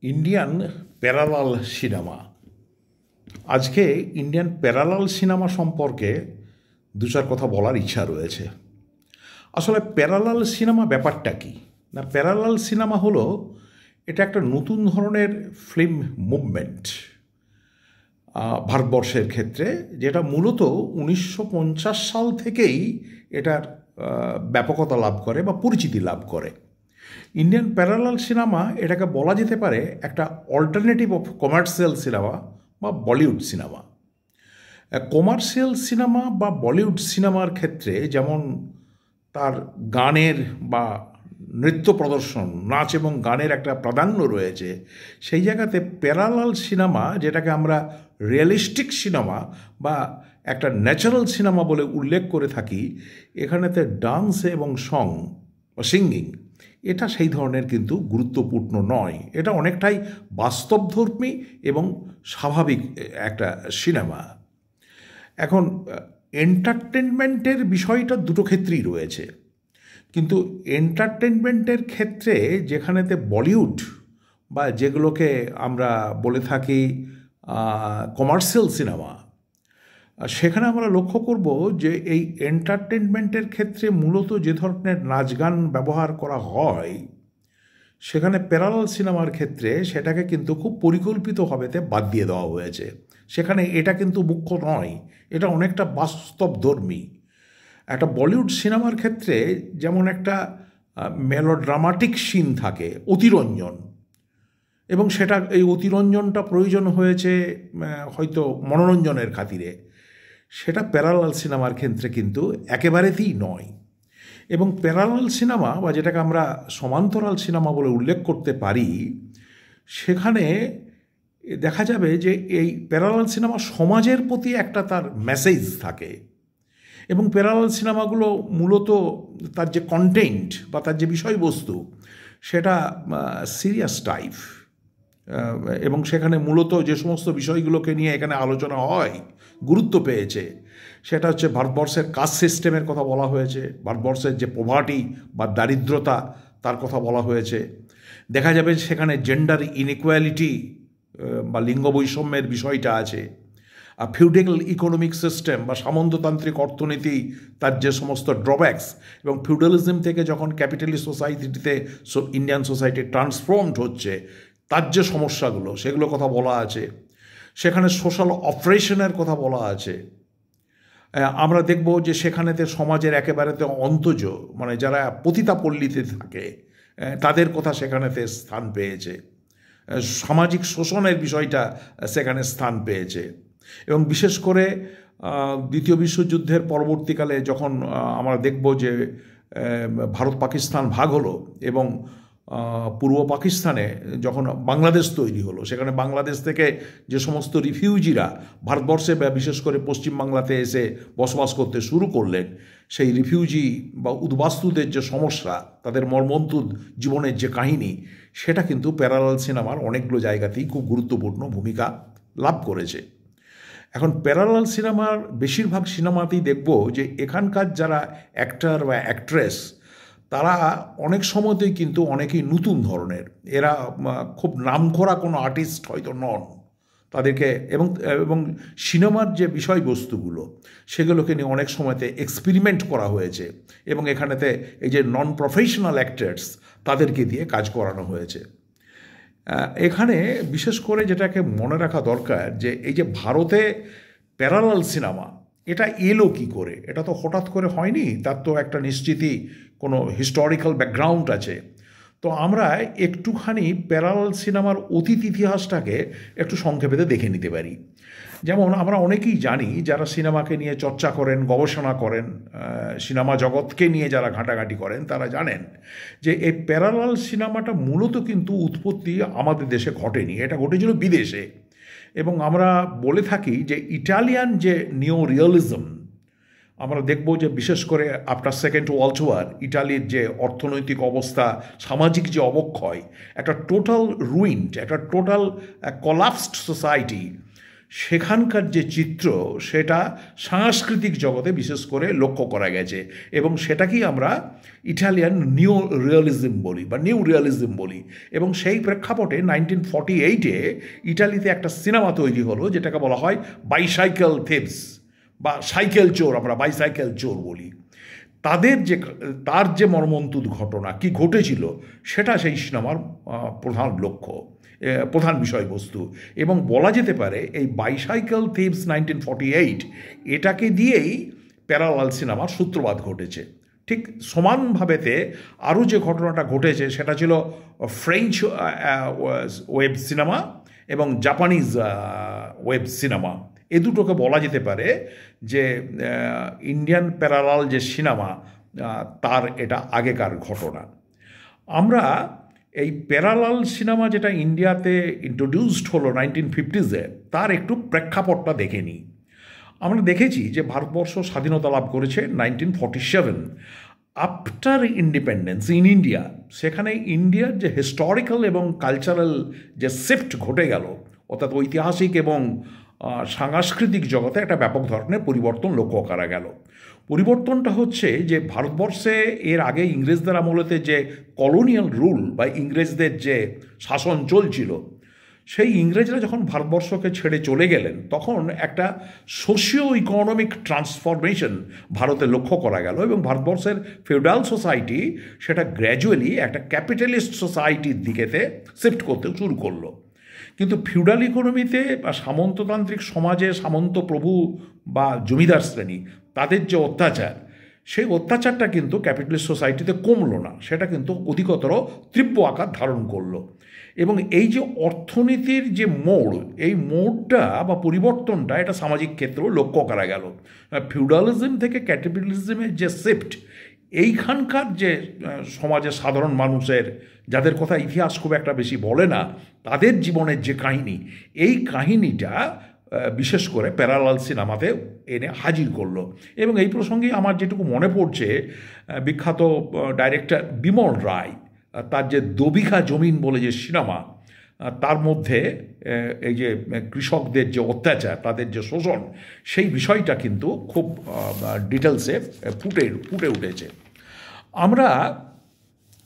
Indian parallel cinema. আজকে Indian parallel cinema সম্পর্কে দু চার কথা বলার ইচ্ছা রয়েছে। আসলে প্যারালাল সিনেমা ব্যাপারটা কি না, প্যারালাল সিনেমা হলো এটা একটা নতুন ধরনের ফিল্ম মুভমেন্ট ভারতবর্ষের ক্ষেত্রে, যেটা মূলত 1950 সাল থেকেই এটার ব্যাপকতা লাভ করে বা পরিচিতি লাভ করে। ইন্ডিয়ান প্যারালাল সিনেমা এটাকে বলা যেতে পারে একটা অল্টারনেটিভ অফ কমার্শিয়াল সিনেমা বা বলিউড সিনেমা। কমার্শিয়াল সিনেমা বা বলিউড সিনেমার ক্ষেত্রে যেমন তার গানের বা নৃত্য প্রদর্শন, নাচ এবং গানের একটা প্রাধান্য রয়েছে, সেই জায়গাতে প্যারালাল সিনেমা, যেটাকে আমরা রিয়েলিস্টিক সিনেমা বা একটা ন্যাচারাল সিনেমা বলে উল্লেখ করে থাকি, এখানেতে ডান্স এবং সং বা সিঙ্গিং এটা সেই ধরনের কিন্তু গুরুত্বপূর্ণ নয়। এটা অনেকটাই বাস্তবধর্মী এবং স্বাভাবিক একটা সিনেমা। এখন এন্টারটেনমেন্টের বিষয়টা দুটো ক্ষেত্রেই রয়েছে, কিন্তু এন্টারটেনমেন্টের ক্ষেত্রে যেখানেতে বলিউড বা যেগুলোকে আমরা বলে থাকি কমার্শিয়াল সিনেমা, সেখানে আমরা লক্ষ্য করব যে এই এন্টারটেনমেন্টের ক্ষেত্রে মূলত যে ধরনের নাচ গান ব্যবহার করা হয়, সেখানে প্যারালাল সিনেমার ক্ষেত্রে সেটাকে কিন্তু খুব পরিকল্পিতভাবেতে বাদ দিয়ে দেওয়া হয়েছে। সেখানে এটা কিন্তু মুখ্য নয়, এটা অনেকটা বাস্তবধর্মী। একটা বলিউড সিনেমার ক্ষেত্রে যেমন একটা মেলোড্রামাটিক সিন থাকে, অতিরঞ্জন, এবং সেটা এই অতিরঞ্জনটা প্রয়োজন হয়েছে হয়তো মনোরঞ্জনের খাতিরে, সেটা প্যারালাল সিনেমার ক্ষেত্রে কিন্তু একেবারেতেই নয়। এবং প্যারালাল সিনেমা বা যেটাকে আমরা সমান্তরাল সিনেমা বলে উল্লেখ করতে পারি, সেখানে দেখা যাবে যে এই প্যারালাল সিনেমা সমাজের প্রতি একটা তার মেসেজ থাকে, এবং প্যারালাল সিনেমাগুলো মূলত তার যে কন্টেন্ট বা তার যে বিষয়বস্তু সেটা সিরিয়াস টাইপ, এবং সেখানে মূলত যে সমস্ত বিষয়গুলোকে নিয়ে এখানে আলোচনা হয়, গুরুত্ব পেয়েছে, সেটা হচ্ছে ভারতবর্ষের কাস্ট সিস্টেমের কথা বলা হয়েছে, ভারতবর্ষের যে পভার্টি বা দারিদ্রতা তার কথা বলা হয়েছে। দেখা যাবে সেখানে জেন্ডার ইনইকুয়ালিটি বা লিঙ্গ বৈষম্যের বিষয়টা আছে। ফিউডাল ইকোনমিক সিস্টেম বা সামন্ততান্ত্রিক অর্থনীতি, তার যে সমস্ত ড্রব্যাকস, এবং ফিউডালিজম থেকে যখন ক্যাপিটালিস্ট সোসাইটিতে ইন্ডিয়ান সোসাইটি ট্রান্সফর্মড হচ্ছে, তার যে সমস্যাগুলো সেগুলো কথা বলা আছে। সেখানে সোশ্যাল অপারেশনের কথা বলা আছে। আমরা দেখব যে সেখানেতে সমাজের একেবারেতে অন্তজ, মানে যারা পতিতাপল্লীতে থাকে, তাদের কথা সেখানেতে স্থান পেয়েছে। সামাজিক শোষণের বিষয়টা সেখানে স্থান পেয়েছে। এবং বিশেষ করে দ্বিতীয় বিশ্বযুদ্ধের পরবর্তীকালে যখন আমরা দেখব যে ভারত পাকিস্তান ভাগ হলো এবং পূর্ব পাকিস্তানে যখন বাংলাদেশ তৈরি হলো, সেখানে বাংলাদেশ থেকে যে সমস্ত রিফিউজিরা ভারতবর্ষে বা বিশেষ করে পশ্চিমবাংলাতে এসে বসবাস করতে শুরু করলেন, সেই রিফিউজি বা উদ্বাস্তুদের যে সমস্যা, তাদের মর্মন্তুদ জীবনের যে কাহিনী, সেটা কিন্তু প্যারালাল সিনেমার অনেকগুলো জায়গাতেই খুব গুরুত্বপূর্ণ ভূমিকা লাভ করেছে। এখন প্যারালাল সিনেমার বেশিরভাগ সিনেমাতেই দেখব যে এখানকার যারা অ্যাক্টর বা অ্যাক্ট্রেস, তারা অনেক সময়তেই কিন্তু অনেকেই নতুন ধরনের, এরা খুব নামকরা কোনো আর্টিস্ট হয়তো নন তাদেরকে, এবং সিনেমার যে বিষয়বস্তুগুলো সেগুলোকে নিয়ে অনেক সময়তে এক্সপেরিমেন্ট করা হয়েছে, এবং এখানেতে এই যে নন প্রফেশনাল অ্যাক্টার্স তাদেরকে দিয়ে কাজ করানো হয়েছে। এখানে বিশেষ করে যেটাকে মনে রাখা দরকার যে এই যে ভারতে প্যারালাল সিনেমা এটা এলো কী করে, এটা তো হঠাৎ করে হয়নি, তার তো একটা নিশ্চিতই কোনো হিস্টোরিক্যাল ব্যাকগ্রাউন্ড আছে। তো আমরা একটুখানি প্যারালাল সিনেমার অতীত ইতিহাসটাকে একটু সংক্ষেপে দেখে নিতে পারি। যেমন আমরা অনেকেই জানি, যারা সিনেমাকে নিয়ে চর্চা করেন, গবেষণা করেন, সিনেমা জগৎকে নিয়ে যারা ঘাঁটাঘাঁটি করেন, তারা জানেন যে এই প্যারালাল সিনেমাটা মূলত কিন্তু উৎপত্তি আমাদের দেশে ঘটেনি, এটা ঘটেছিল বিদেশে। এবং আমরা বলে থাকি যে ইটালিয়ান যে নিও রিয়েলিজম, আমরা দেখব যে বিশেষ করে আফটার সেকেন্ড ওয়ার্ল্ড ওয়ার ইটালির যে অর্থনৈতিক অবস্থা, সামাজিক যে অবক্ষয়, একটা টোটাল রুইন্ড, একটা টোটাল কলাপসড সোসাইটি, সেখানকার যে চিত্র সেটা সাংস্কৃতিক জগতে বিশেষ করে লক্ষ্য করা গেছে, এবং সেটাকেই আমরা ইটালিয়ান নিউ রিয়ালিজম বলি বা নিউ রিয়ালিজম বলি। এবং সেই প্রেক্ষাপটে 1948-এ ইটালিতে একটা সিনেমা তৈরি হলো যেটাকে বলা হয় বাইসাইকেল থিভস বা সাইকেল চোর, আমরা বাইসাইকেল চোর বলি। তার যে মর্মন্তুদ ঘটনা কি ঘটেছিল সেটা সেই সিনেমার প্রধান বিষয়বস্তু। এবং বলা যেতে পারে এই বাইসাইকেল থিভস 1948 এটাকে দিয়েই প্যারালাল সিনেমার সূত্রপাত ঘটেছে। ঠিক সমানভাবেতে আরও যে ঘটনাটা ঘটেছে সেটা ছিল ফ্রেঞ্চ ওয়েব সিনেমা এবং জাপানিজ ওয়েব সিনেমা। এ দুটোকে বলা যেতে পারে যে ইন্ডিয়ান প্যারালাল যে সিনেমা তার এটা আগেকার ঘটনা। আমরা এই প্যারালাল সিনেমা যেটা ইন্ডিয়াতে ইন্ট্রোডিউসড হলো 1950-এ তার একটু প্রেক্ষাপটটা দেখে নিই। আমরা দেখেছি যে ভারতবর্ষ স্বাধীনতা লাভ করেছে 1947 আফটার ইন্ডিপেন্ডেন্স ইন ইন্ডিয়া। সেখানে ইন্ডিয়ার যে হিস্টোরিক্যাল এবং কালচারাল যে শিফট ঘটে গেল, অর্থাৎ ঐতিহাসিক এবং সাংস্কৃতিক জগতে একটা ব্যাপক ধরনের পরিবর্তন লক্ষ্য করা গেল। পরিবর্তনটা হচ্ছে যে ভারতবর্ষে এর আগে ইংরেজদের আমলেতে যে কলোনিয়াল রুল বা ইংরেজদের যে শাসন চলছিল, সেই ইংরেজরা যখন ভারতবর্ষকে ছেড়ে চলে গেলেন তখন একটা সোশিও ইকোনমিক ট্রান্সফরমেশন ভারতে লক্ষ্য করা গেল, এবং ভারতবর্ষের ফিউডাল সোসাইটি সেটা গ্র্যাজুয়ালি একটা ক্যাপিটালিস্ট সোসাইটির দিকেতে শিফট করতে শুরু করলো। কিন্তু ফিউডাল ইকোনমিতে বা সামন্ততান্ত্রিক সমাজে সামন্ত প্রভু বা জমিদার শ্রেণী তাদের যে অত্যাচার, সেই অত্যাচারটা কিন্তু ক্যাপিটালিস্ট সোসাইটিতে কমলো না, সেটা কিন্তু অধিকতর তীব্র আকার ধারণ করলো। এবং এই যে অর্থনীতির যে মোড়, এই মোড়টা বা পরিবর্তনটা এটা সামাজিক ক্ষেত্রেও লক্ষ্য করা গেল। ফিউডালিজম থেকে ক্যাপিটালিজমের যে শিফট, এইখানকার যে সমাজের সাধারণ মানুষের, যাদের কথা ইতিহাস খুব একটা বেশি বলে না, তাদের জীবনের যে কাহিনী, এই কাহিনীটা বিশেষ করে প্যারালাল সিনেমাতে এনে হাজির করলো। এবং এই প্রসঙ্গে আমার যেটুকু মনে পড়ছে, বিখ্যাত ডাইরেক্টর বিমল রায় তার যে দবিঘা জমিন বলে যে সিনেমা, তার মধ্যে এই যে কৃষকদের যে অত্যাচার, তাদের যে শোষণ, সেই বিষয়টা কিন্তু খুব ডিটেলসে ফুটে উঠেছে। আমরা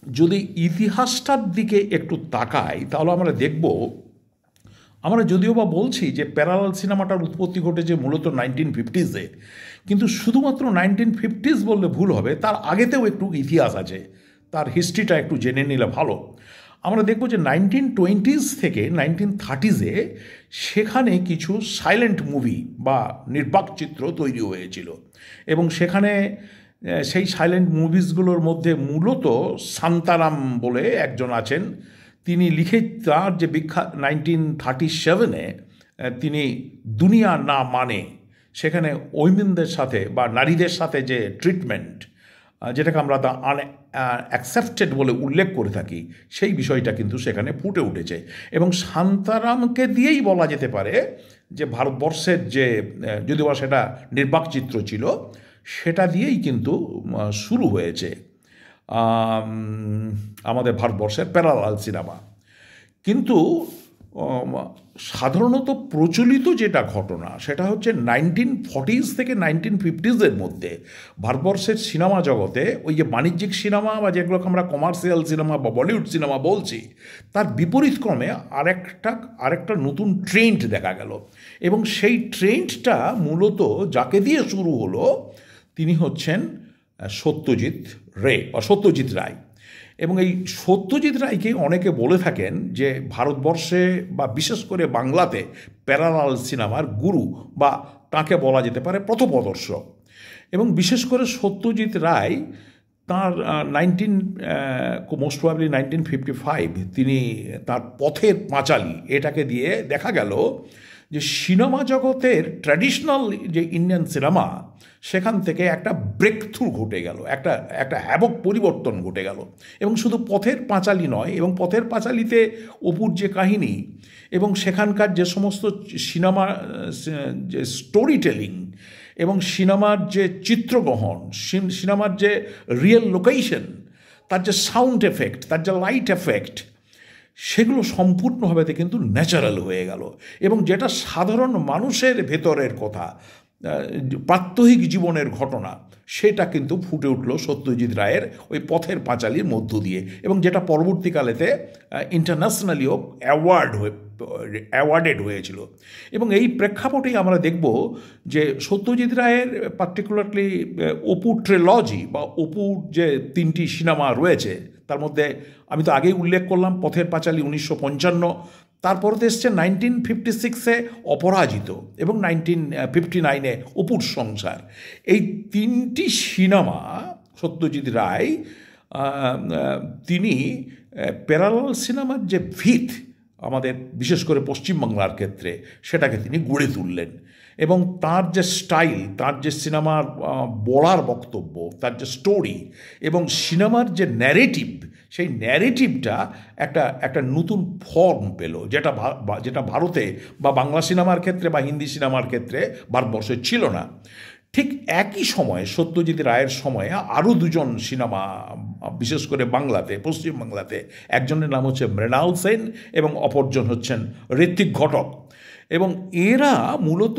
যদি ইতিহাসটার দিকে একটু তাকাই তাহলে আমরা দেখব, আমরা যদিও বা বলছি যে প্যারালাল সিনেমাটার উৎপত্তি ঘটেছে মূলত 1950-এ, কিন্তু শুধুমাত্র 1950s বললে ভুল হবে, তার আগেতেও একটু ইতিহাস আছে, তার হিস্ট্রিটা একটু জেনে নিলে ভালো। আমরা দেখব যে 1920s থেকে 1930s-এ সেখানে কিছু সাইলেন্ট মুভি বা নির্বাক চিত্র তৈরি হয়েছিল, এবং সেখানে সেই সাইলেন্ট মুভিসগুলোর মধ্যে মূলত শান্তারাম বলে একজন আছেন, তিনি তার যে বিখ্যাত 1937-এ তিনি দুনিয়া না মানে, সেখানে ওইমেনদের সাথে বা নারীদের সাথে যে ট্রিটমেন্ট, যেটাকে আমরা দ্য আনঅ্যাকসেপ্টেড বলে উল্লেখ করে থাকি, সেই বিষয়টা কিন্তু সেখানে ফুটে উঠেছে। এবং শান্তারামকে দিয়েই বলা যেতে পারে যে ভারতবর্ষের যে, যদিও সেটা নির্বাক চিত্র ছিল, সেটা দিয়েই কিন্তু শুরু হয়েছে আমাদের ভারতবর্ষের প্যারালাল সিনেমা। কিন্তু সাধারণত প্রচলিত যেটা ঘটনা সেটা হচ্ছে 1940s থেকে 1950s-এর মধ্যে ভারতবর্ষের সিনেমা জগতে ওই যে বাণিজ্যিক সিনেমা বা যেগুলোকে আমরা কমার্শিয়াল সিনেমা বা বলিউড সিনেমা বলছি, তার বিপরীত ক্রমে আরেকটা নতুন ট্রেন্ড দেখা গেল। এবং সেই ট্রেন্ডটা মূলত যাকে দিয়ে শুরু হলো তিনি হচ্ছেন সত্যজিৎ রায়। এবং এই সত্যজিৎ রায়কে অনেকে বলে থাকেন যে ভারতবর্ষে বা বিশেষ করে বাংলাতে প্যারালাল সিনেমার গুরু, বা তাকে বলা যেতে পারে পথপ্রদর্শক। এবং বিশেষ করে সত্যজিৎ রায় তাঁর মোস্ট প্রবাবলি 1955 তিনি তার পথের পাঁচালী এটাকে দিয়ে দেখা গেল যে সিনেমা জগতের ট্র্যাডিশনাল যে ইন্ডিয়ান সিনেমা, সেখান থেকে একটা ব্রেক থ্রু ঘটে গেল, একটা হ্যাবক পরিবর্তন ঘটে গেল। এবং শুধু পথের পাঁচালী নয়, এবং পথের পাঁচালীতে অপুর যে কাহিনী এবং সেখানকার যে সমস্ত সিনেমা যে স্টোরি টেলিং এবং সিনেমার যে চিত্রগ্রহণ, সিনেমার যে রিয়েল লোকেশন, তার যে সাউন্ড এফেক্ট, তার যে লাইট এফেক্ট, সেগুলো সম্পূর্ণভাবে কিন্তু ন্যাচারাল হয়ে গেল, এবং যেটা সাধারণ মানুষের ভেতরের কথা, প্রাত্যহিক জীবনের ঘটনা, সেটা কিন্তু ফুটে উঠল সত্যজিৎ রায়ের ওই পথের পাঁচালীর মধ্য দিয়ে, এবং যেটা পরবর্তীকালেতে ইন্টারন্যাশনালিও অ্যাওয়ার্ডেড হয়েছিল। এবং এই প্রেক্ষাপটেই আমরা দেখব যে সত্যজিৎ রায়ের পার্টিকুলারলি অপু ট্রিলজি বা অপুর যে 3টি সিনেমা রয়েছে, তার মধ্যে আমি তো আগেই উল্লেখ করলাম পথের পাঁচালী 1955, তারপরে এসছে 1956-এ অপরাজিত, এবং 1959-এ অপুর সংসার। এই 3টি সিনেমা সত্যজিৎ রায় তিনি প্যারালাল সিনেমার যে ভিত আমাদের বিশেষ করে পশ্চিমবাংলার ক্ষেত্রে, সেটাকে তিনি গড়ে তুললেন, এবং তার যে স্টাইল, তার যে সিনেমার বলার বক্তব্য, তার যে স্টোরি এবং সিনেমার যে ন্যারেটিভ, সেই ন্যারেটিভটা একটা নতুন ফর্ম পেল, যেটা ভারতে বা বাংলা সিনেমার ক্ষেত্রে বা হিন্দি সিনেমার ক্ষেত্রে ভারতবর্ষে ছিল না। ঠিক একই সময়ে সত্যজিৎ রায়ের সময়ে আরও 2জন সিনেমা, বিশেষ করে বাংলাতে, পশ্চিমবাংলাতে, একজনের নাম হচ্ছে মৃণাল সেন এবং অপরজন হচ্ছেন ঋত্বিক ঘটক। এবং এরা মূলত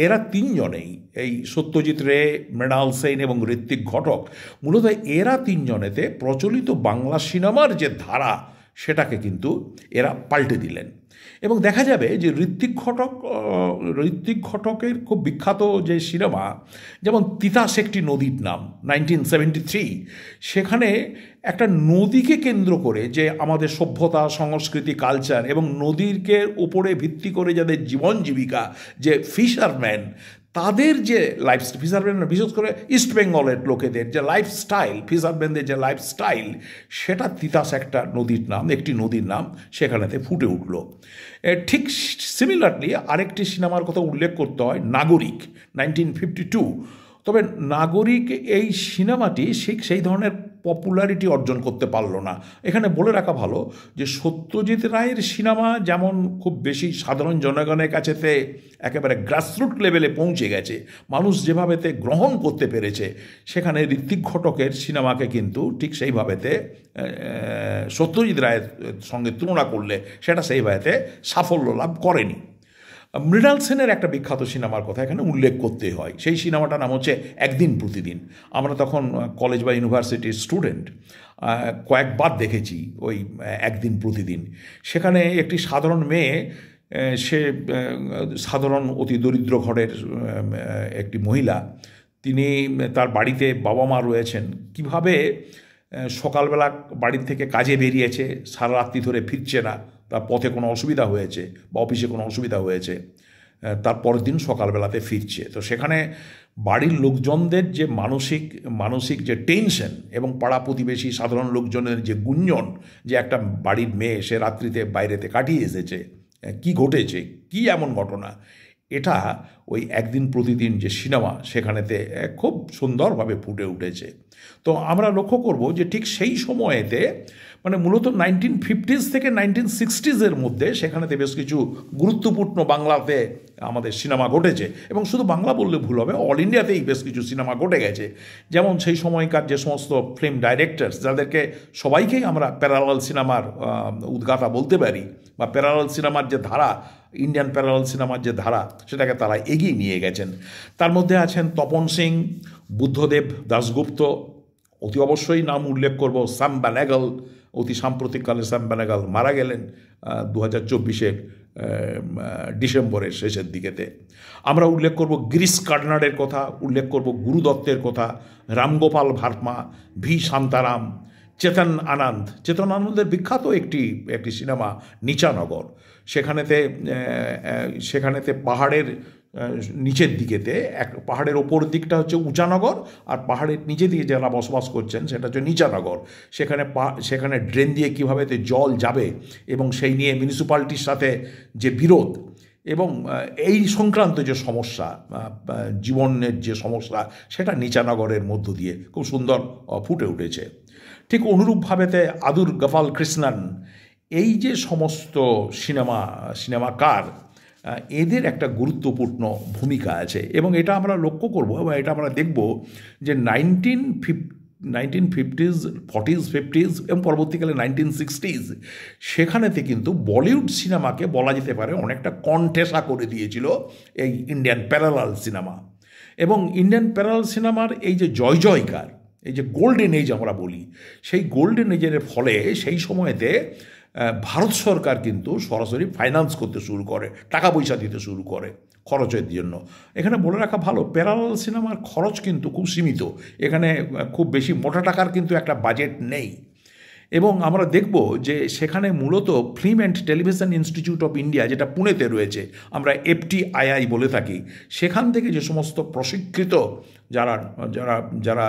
এরা 3জনেই, এই সত্যজিৎ রে, মৃণাল সেন এবং ঋত্বিক ঘটক, মূলত এরা 3জনেতে প্রচলিত বাংলা সিনেমার যে ধারা, সেটাকে কিন্তু এরা পাল্টে দিলেন। এবং দেখা যাবে যে ঋত্বিক ঘটকের খুব বিখ্যাত যে সিনেমা, যেমন তিতাস একটি নদীর নাম 1973, সেখানে একটা নদীকে কেন্দ্র করে যে আমাদের সভ্যতা, সংস্কৃতি, কালচার এবং নদীকে উপরে ভিত্তি করে যাদের জীবন জীবিকা, যে ফিশারম্যান, তাদের যে ফিশারম্যান, বিশেষ করে ইস্ট বেঙ্গলের লোকেদের যে লাইফস্টাইল, ফিশারম্যানদের যে লাইফস্টাইল, সেটা তিতাস একটি নদীর নাম সেখানেতে ফুটে উঠল। ঠিক সিমিলারলি আরেকটি সিনেমার কথা উল্লেখ করতে হয়, নাগরিক 1952। তবে নাগরিক এই সিনেমাটি সেই ধরনের পপুলারিটি অর্জন করতে পারল না। এখানে বলে রাখা ভালো যে সত্যজিৎ রায়ের সিনেমা যেমন খুব বেশি সাধারণ জনগণের কাছেতে একেবারে গ্রাসরুট লেভেলে পৌঁছে গেছে, মানুষ যেভাবেতে গ্রহণ করতে পেরেছে, সেখানে ঋত্বিক ঘটকের সিনেমাকে কিন্তু ঠিক সেইভাবেতে সত্যজিৎ রায়ের সঙ্গে তুলনা করলে সেটা সেইভাবেতে সাফল্য লাভ করেনি। মৃণাল সেনের একটা বিখ্যাত সিনেমার কথা এখানে উল্লেখ করতে হয়। সেই সিনেমাটার নাম হচ্ছে একদিন প্রতিদিন। আমরা তখন কলেজ বা ইউনিভার্সিটির স্টুডেন্ট, কয়েকবার দেখেছি ওই একদিন প্রতিদিন। সেখানে একটি সাধারণ মেয়ে, সে সাধারণ অতি দরিদ্র ঘরের একটি মহিলা, তিনি তার বাড়িতে বাবা মা রয়েছেন, কিভাবে সকালবেলা বাড়ির থেকে কাজে বেরিয়েছে, সারা রাত্রি ধরে ফিরছে না, তার পথে কোনো অসুবিধা হয়েছে বা অফিসে কোনো অসুবিধা হয়েছে, তার পরের দিন সকালবেলাতে ফিরছে। তো সেখানে বাড়ির লোকজনদের যে মানসিক যে টেনশন এবং পাড়া প্রতিবেশী সাধারণ লোকজনের যে গুঞ্জন, যে একটা বাড়ির মেয়ে সে রাত্রিতে বাইরেতে কাটিয়ে এসেছে, কি ঘটেছে, কি এমন ঘটনা, এটা ওই একদিন প্রতিদিন যে সিনেমা সেখানেতে খুব সুন্দরভাবে ফুটে উঠেছে। তো আমরা লক্ষ্য করব যে ঠিক সেই সময়েতে, মানে মূলত 1950s থেকে 1960s মধ্যে সেখানেতে বেশ কিছু গুরুত্বপূর্ণ বাংলাতে আমাদের সিনেমা ঘটেছে, এবং শুধু বাংলা বললে ভুল হবে, অল ইন্ডিয়াতেই বেশ কিছু সিনেমা ঘটে গেছে। যেমন সেই সময়কার যে সমস্ত ফিল্ম ডাইরেক্টরস, যাদেরকে সবাইকেই আমরা প্যারালাল সিনেমার উদ্গাতা বলতে পারি, বা প্যারালাল সিনেমার যে ধারা, ইন্ডিয়ান প্যারালাল সিনেমার যে ধারা, সেটাকে তারা এগিয়ে নিয়ে গেছেন। তার মধ্যে আছেন তপন সিং, বুদ্ধদেব দাশগুপ্ত, অতি অবশ্যই নাম উল্লেখ করব স্যাম বেনেগল। অতি সাম্প্রতিককালে স্যাম বেনেগল মারা গেলেন 2024 ডিসেম্বরের শেষের দিকেতে। আমরা উল্লেখ করব গিরিশ কার্নাডের কথা, উল্লেখ করব গুরু দত্তের কথা, রামগোপাল ভার্মা, ভি শান্তারাম, চেতন আনন্দের বিখ্যাত একটি সিনেমা নিচানগর। সেখানেতে পাহাড়ের নিচের দিকেতে, পাহাড়ের ওপর দিকটা হচ্ছে উঁচানগর, আর পাহাড়ের নিচে দিয়ে যারা বসবাস করছেন সেটা হচ্ছে নিচানগর। সেখানে ড্রেন দিয়ে কীভাবে জল যাবে এবং সেই নিয়ে মিউনিসিপ্যালিটির সাথে যে বিরোধ, এবং এই সংক্রান্ত যে সমস্যা, জীবনের যে সমস্যা, সেটা নিচানগরের মধ্য দিয়ে খুব সুন্দর ফুটে উঠেছে। ঠিক অনুরূপভাবেতে আদুর গোপাল কৃষ্ণন, এই যে সমস্ত সিনেমাকার, এদের একটা গুরুত্বপূর্ণ ভূমিকা আছে, এবং এটা আমরা লক্ষ্য করব এবং এটা আমরা দেখব যে 1950s 40s 50s এবং পরবর্তীকালে 1960s সেখানেতে কিন্তু বলিউড সিনেমাকে বলা যেতে পারে অনেকটা কণ্ঠেসা করে দিয়েছিল এই ইন্ডিয়ান প্যারালাল সিনেমা। এবং ইন্ডিয়ান প্যারালাল সিনেমার এই যে জয় জয়কার, এই যে গোল্ডেন এজ আমরা বলি, সেই গোল্ডেন এজের ফলে সেই সময়তে ভারত সরকার কিন্তু সরাসরি ফাইন্যান্স করতে শুরু করে, টাকা পয়সা দিতে শুরু করে খরচের জন্য। এখানে বলে রাখা ভালো, প্যারালাল সিনেমার খরচ কিন্তু খুব সীমিত, এখানে খুব বেশি মোটা টাকার কিন্তু একটা বাজেট নেই। এবং আমরা দেখব যে সেখানে মূলত film and television institute of India, যেটা পুনেতে রয়েছে, আমরা FTII বলে থাকি, সেখান থেকে যে সমস্ত প্রশিক্ষিত যারা যারা যারা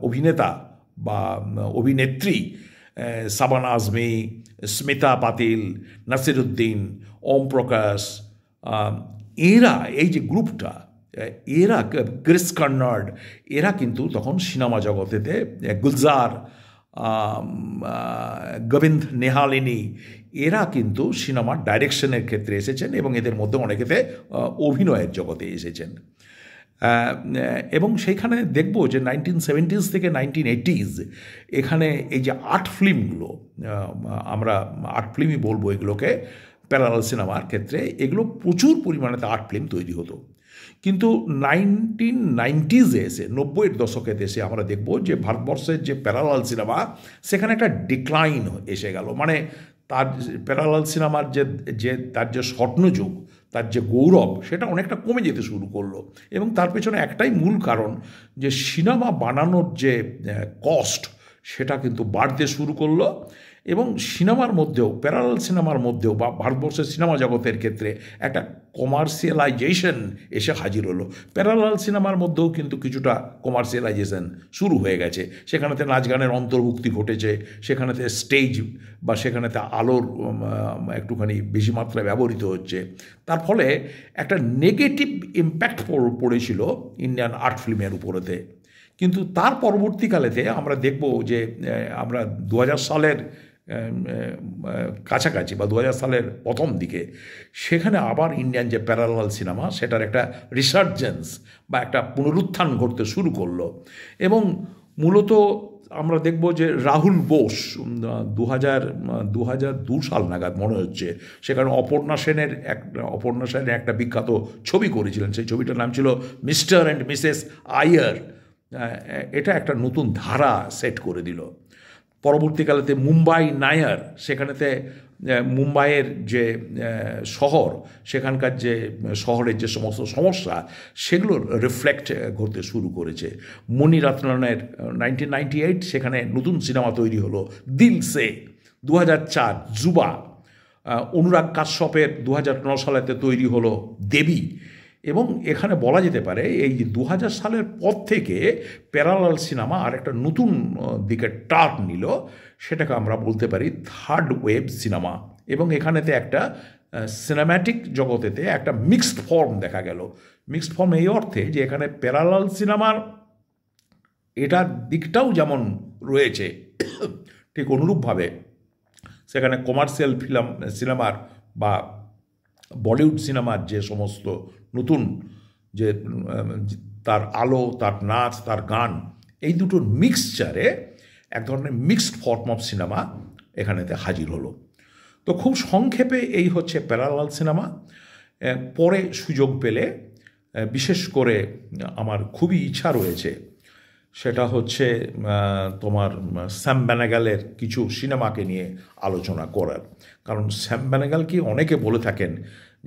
অভিনেতা বা অভিনেত্রী, সাবানা আজমি, স্মিতা পাতিল, নাসিরুদ্দিন, ওম প্রকাশ, এরা এই যে গ্রুপটা, এরা ক্রিস কার্নার্ড, এরা কিন্তু তখন সিনেমা জগতেতে, গুলজার, গোবিন্দ নেহালিনী, এরা কিন্তু সিনেমার ডাইরেকশনের ক্ষেত্রে এসেছেন এবং এদের মধ্যে অনেকেতে অভিনয়ের জগতে এসেছেন। এবং সেইখানে দেখব যে 1970s থেকে 1980s এখানে এই যে আর্ট ফিল্মগুলো, আমরা আর্ট ফিল্মই বলবো এগুলোকে প্যারালাল সিনেমার ক্ষেত্রে, এগুলো প্রচুর পরিমাণে আর্ট ফিল্ম তৈরি হতো। কিন্তু 1990s এসে, 90-এর দশকেতে এসে আমরা দেখব যে ভারতবর্ষের যে প্যারালাল সিনেমা, সেখানে একটা ডিক্লাইন এসে গেল। মানে তার প্যারালাল সিনেমার তার যে স্বর্ণযুগ, তার যে গৌরব, সেটা অনেকটা কমে যেতে শুরু করলো। এবং তার পেছনে একটাই মূল কারণ, যে সিনেমা বানানোর যে কস্ট, সেটা কিন্তু বাড়তে শুরু করলো। এবং সিনেমার মধ্যেও, প্যারালাল সিনেমার মধ্যেও বা ভারতবর্ষের সিনেমা জগতের ক্ষেত্রে একটা কমার্শিয়ালাইজেশন এসে হাজির হলো। প্যারালাল সিনেমার মধ্যেও কিন্তু কিছুটা কমার্শিয়ালাইজেশন শুরু হয়ে গেছে। সেখানেতে নাচ গানের অন্তর্ভুক্তি ঘটেছে, সেখানেতে স্টেজ বা সেখানেতে আলোর একটুখানি বেশি মাত্রায় ব্যবহৃত হচ্ছে। তার ফলে একটা নেগেটিভ ইম্প্যাক্ট পড়েছিল ইন্ডিয়ান আর্ট ফিল্মের উপরেতে। কিন্তু তার পরবর্তীকালেতে আমরা দেখব যে আমরা 2000 সালের কাছাকাছি বা 2000 সালের প্রথম দিকে সেখানে আবার ইন্ডিয়ান যে প্যারালাল সিনেমা, সেটার একটা রিসার্জেন্স বা একটা পুনরুত্থান ঘটতে শুরু করলো। এবং মূলত আমরা দেখব যে রাহুল বোস 2002 সাল নাগাদ মনে হচ্ছে, সেখানে অপর্ণা সেনের একটা বিখ্যাত ছবি করেছিলেন। সেই ছবিটার নাম ছিল মিস্টার অ্যান্ড মিসেস আয়ার। এটা একটা নতুন ধারা সেট করে দিল। পরবর্তীকালেতে মুম্বাই নায়ার, সেখানেতে মুম্বাইয়ের যে শহর, সেখানকার যে শহরের যে সমস্ত সমস্যা, সেগুলোর রিফ্লেক্ট করতে শুরু করেছে। মণিরত্নের 1998 সেখানে নতুন সিনেমা তৈরি হলো দিল সে। 2004 যুবা। অনুরাগ কাশ্যপের 2009 সালেতে তৈরি হলো দেবী। এবং এখানে বলা যেতে পারে এই 2000 সালের পর থেকে প্যারালাল সিনেমা আর একটা নতুন দিকে টার্ন নিল, সেটাকে আমরা বলতে পারি থার্ড ওয়েভ সিনেমা। এবং এখানেতে একটা সিনেম্যাটিক জগতেতে একটা মিক্সড ফর্ম দেখা গেল। মিক্সড ফর্ম এই অর্থে যে এখানে প্যারালাল সিনেমার এটার দিকটাও যেমন রয়েছে, ঠিক অনুরূপভাবে সেখানে কমার্শিয়াল সিনেমার বা বলিউড সিনেমার যে সমস্ত নতুন যে তার আলো, তার নাচ, তার গান, এই দুটোর মিক্সচারে এক ধরনের মিক্সড ফর্ম অফ সিনেমা এখানেতে হাজির হলো। তো খুব সংক্ষেপে এই হচ্ছে প্যারালাল সিনেমা। পরে সুযোগ পেলে বিশেষ করে আমার খুবই ইচ্ছা রয়েছে, সেটা হচ্ছে তোমার স্যাম বেনেগালের কিছু সিনেমাকে নিয়ে আলোচনা করার। কারণ স্যাম বেনেগালকে অনেকে বলে থাকেন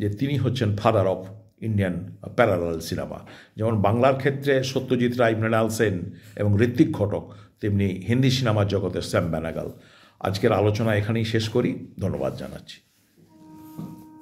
যে তিনি হচ্ছেন father of Indian parallel cinema. যেমন বাংলার ক্ষেত্রে সত্যজিৎ রায়, মৃণাল সেন এবং ঋত্বিক ঘটক, তেমনি হিন্দি সিনেমার জগতে স্যাম বেনেগাল। আজকের আলোচনা এখানেই শেষ করি। ধন্যবাদ জানাচ্ছি।